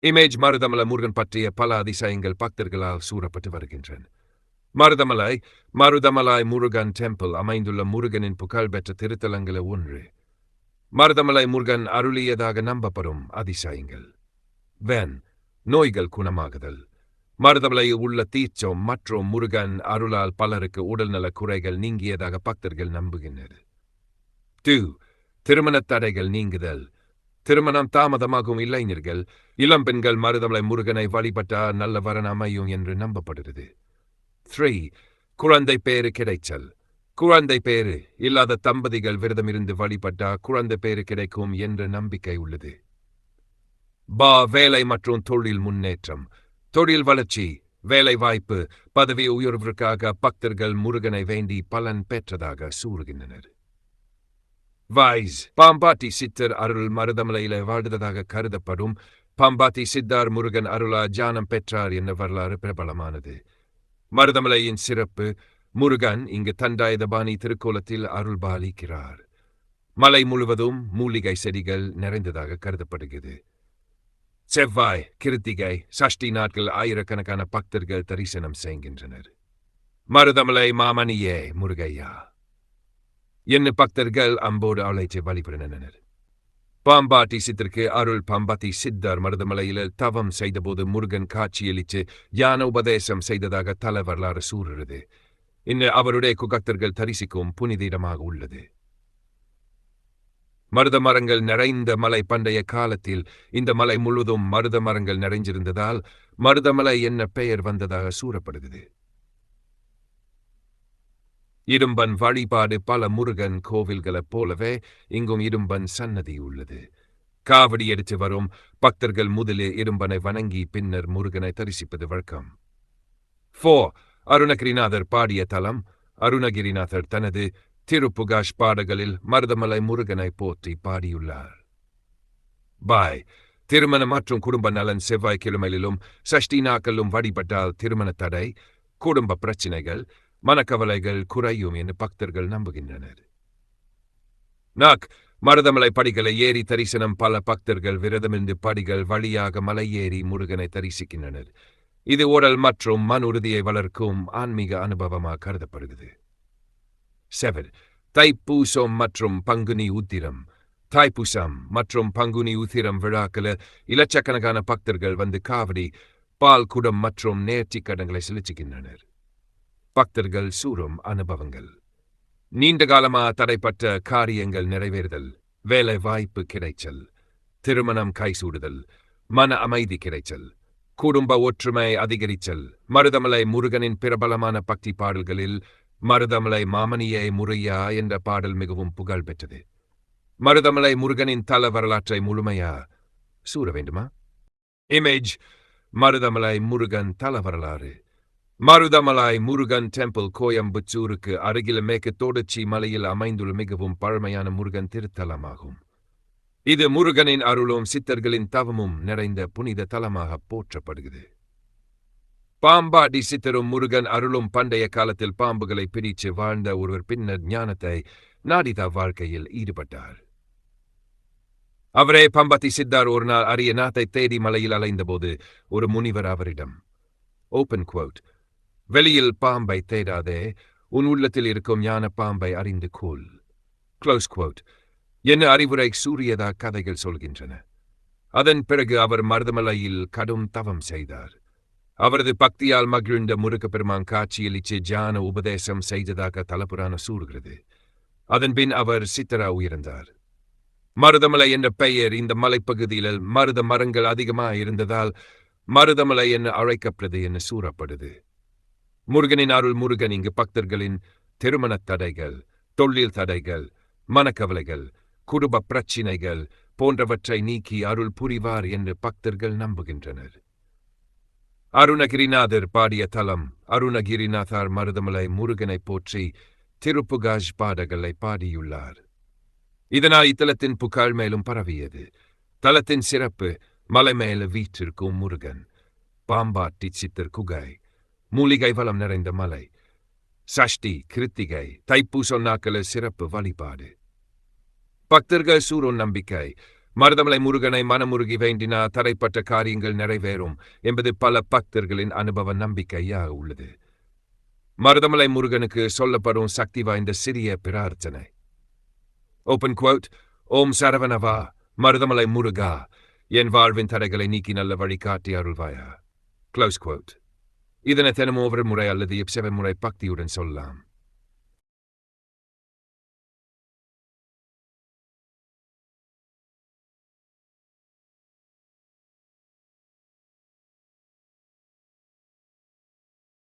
Image Marudhamalai Murugan பற்றிய பல அதிசயங்கள் பக்தர்களால் சூறப்பட்டு வருகின்றன. மருதமலை முருகன் டெம்பிள் அமைந்துள்ள முருகனின் புகழ்பெற்ற திருத்தலங்களில் ஒன்று. மருதமலை முருகன் அருளியதாக நம்பப்படும் அதிசயங்கள். நோய்கள் குணமாகுதல். மருதமலையில் உள்ள தீர்ச்சம் மற்றும் முருகன் அருளால் பலருக்கு உடல்நல குறைகள் நீங்கியதாக பக்தர்கள் நம்புகின்றனர். திருமணத் தடைகள் நீங்குதல். திருமணம் தாமதமாகும் இளைஞர்கள், இளம்பெண்கள் மருதமலை முருகனை வழிபட்டால் நல்ல வரன் அமையும் என்று நம்பப்படுகிறது. 3. குழந்தை பேறு கிடைச்சல். குழந்தை பேறு இல்லாத தம்பதிகள் விரதமிருந்து வழிபட்டால் குழந்தை பேறு கிடைக்கும் என்ற நம்பிக்கை உள்ளது. வேலை மற்றும் தொழில் முன்னேற்றம். தொழில் வளர்ச்சி, வேலை வாய்ப்பு, பதவி உயர்விற்காக பக்தர்கள் முருகனை வேண்டி பலன் பெற்றதாக கூறுகின்றனர். பாம்பாட்டி சித்தர் அருள் மருதமலையில வாழ்ந்ததாக கருதப்படும் பாம்பாட்டி சித்தார் முருகன் அருளா ஜானம் பெற்றார் என்ற வரலாறு பிரபலமானது. மருதமலையின் சிறப்பு, முருகன் இங்கு தண்டாயுதபாணி திருக்கோலத்தில் அருள்பாலிக்கிறார். மலை முழுவதும் மூலிகை செடிகள் நிறைந்ததாக கருதப்படுகிறது. செவ்வாய், கிருத்திகை, சஷ்டி நாட்கள் ஆயிரக்கணக்கான பக்தர்கள் தரிசனம் செய்கின்றனர். மருதமலை மாமணியே முருகையா என்ன பக்தர்கள் அம்போடு அழைத்து வழிபடுகின்றனர். பாம்பாட்டி சித்தருக்கு அருள். பாம்பாட்டி சித்தர் மருதமலையில் தவம் செய்தபோது முருகன் காட்சியளித்து ஞான உபதேசம் செய்ததாக தல வரலாறு கூறுகிறது. இன்னும் அவருடைய குகத்தர்கள் தரிசிக்கும் புனித இடமாக உள்ளது. மருத மரங்கள் நிறைந்த மலை. பண்டைய காலத்தில் இந்த மலை முழுவதும் மருத மரங்கள் நிறைஞ்சிருந்ததால் மருதமலை என்ன பெயர் வந்ததாக கூறப்படுகிறது. இரும்பன் வழிபாடு. பல முருகன் கோவில்களைப் போலவே இங்கும் இரும்பன் சன்னதி உள்ளது. காவடி எடுத்து வரும் பக்தர்கள் முதலில் இரும்பனை வணங்கி பின்னர் முருகனை தரிசிப்பது வழக்கம். 4. அருணகிரிநாதர் பாடிய தலம். அருணகிரிநாதர் தனது திருப்புகாஷ் பாடல்களில் மருதமலை முருகனை போற்றி பாடியுள்ளார். திருமணம் மற்றும் குடும்ப நலன். செவ்வாய்க்கிழமையிலும் சஷ்டி நாட்களிலும் வழிபட்டால் திருமண தடை, குடும்ப பிரச்சினைகள், மனக்கவலைகள் குறையும் என்று பக்தர்கள் நம்புகின்றனர். மருதமலை படிகளை ஏறி தரிசனம். பல பக்தர்கள் விரதமிருந்து படிகள் வழியாக மலை ஏறி முருகனை தரிசிக்கின்றனர். இது உடல் மற்றும் மன உறுதியை வளர்க்கும் ஆன்மீக அனுபவமாக கருதப்படுகிறது. 7. தைப்பூசம் மற்றும் பங்குனி உத்திரம். தைப்பூசம் மற்றும் பங்குனி உத்திரம் விழாக்களில் இலட்சக்கணக்கான பக்தர்கள் வந்து காவடி, பால் குடம் மற்றும் நேர்த்திக் கடன்களை செலுத்துகின்றனர். பக்தர்கள் சூறும் அனுபவங்கள். நீண்ட காலமாக தடைப்பட்ட காரியங்கள் நிறைவேறுதல், வேலை வாய்ப்பு கிடைச்சல், திருமணம் கைசூடுதல், மன அமைதி கிடைச்சல், குடும்ப ஒற்றுமை அதிகரிச்சல். மருதமலை முருகனின் பிரபலமான பக்தி பாடல்களில் மருதமலை மாமணியே முருகையா என்ற பாடல் மிகவும் புகழ் பெற்றது. மருதமலை முருகனின் தல வரலாற்றை முழுமையா கூற வேண்டுமா? இமேஜ் மருதமலை முருகன் தல வரலாறு. மருதமலை முருகன் டெம்பிள் கோயம்புத்தூருக்கு அருகில் மேற்கு தொடர்ச்சி மலையில் அமைந்துள்ள மிகவும் பழமையான முருகன் திருத்தலமாகும். இது முருகனின் அருளும் சித்தர்களின் தவமும் நிறைந்த புனித தலமாக போற்றப்படுகிறது. பாம்பாட்டி சித்தரும் முருகன் அருளும். பண்டைய காலத்தில் பாம்புகளை பிரித்து வாழ்ந்த ஒருவர் பின்னர் ஞானத்தை நாடித வாழ்க்கையில் ஈடுபட்டார். அவரே பாம்பாட்டி சித்தார். ஒரு நாள் அரிய நாத்தை தேடி மலையில் அலைந்தபோது ஒரு முனிவர் அவரிடம், ஓப்பன் குவோட், வெளியில் பாம்பை தேடாதே, உன் உள்ளத்தில் இருக்கும் ஞான பாம்பை அறிந்து கொள், க்ளோஸ் குவோட், என்ன அறிவுரை சூரியதா கதைகள் சொல்கின்றன. அதன் பிறகு அவர் மருதமலையில் கடும் தவம் செய்தார். அவரது பக்தியால் மகிழ்ந்த முருகப்பெருமான் காட்சியளித்து ஜான உபதேசம் செய்ததாக தலபுராண கூறுகிறது. அதன்பின் அவர் சித்தரா உயர்ந்தார். மருதமலை என்ற பெயர் இந்த மலைப்பகுதியில் மருத மரங்கள் அதிகமாக இருந்ததால் மருதமலை என அழைக்கப்பட்டது என கூறப்படுது. முருகனின் அருள். முருகன் இங்கு பக்தர்களின் திருமண தடைகள், தொழில் தடைகள், மனக்கவலைகள், குடும்ப பிரச்சினைகள் போன்றவற்றை நீக்கி அருள் புரிவார் என்று பக்தர்கள் நம்புகின்றனர். அருணகிரிநாதர் பாடிய தலம். அருணகிரிநாதர் மருதமலை முருகனை போற்றி திருப்புகாஷ் பாடல்களை பாடியுள்ளார். இதனால் இத்தலத்தின் புகழ் மேலும் பரவியது. தலத்தின் சிறப்பு, மலை மேல வீற்றிருக்கும் முருகன், பாம்பாட்டி சித்தர் குகை, மூலிகை வளம் நிறைந்த மலை, சஷ்டி, கிருத்திகை, தைப்பூச நாட்களில் சிறப்பு வழிபாடு. பக்தர்கள் சூறும் நம்பிக்கை. மருதமலை முருகனை மனமுருகி வேண்டினா தடைப்பட்ட காரியங்கள் நிறைவேறும் என்பது பல பக்தர்களின் அனுபவ நம்பிக்கையாக உள்ளது. மருதமலை முருகனுக்கு சொல்லப்படும் சக்தி வாய்ந்த சிறிய பிரார்த்தனை. Open quote. ஓம் சரவணவா, மருதமலை முருகா, என் வாழ்வின் தடைகளை நீக்கி நல்ல வழிகாட்டி அருள்வாயா. Close quote. இதனை தினமும் ஒவ்வொரு முறை அல்லது 7 முறை பக்தியுடன் சொல்லலாம்.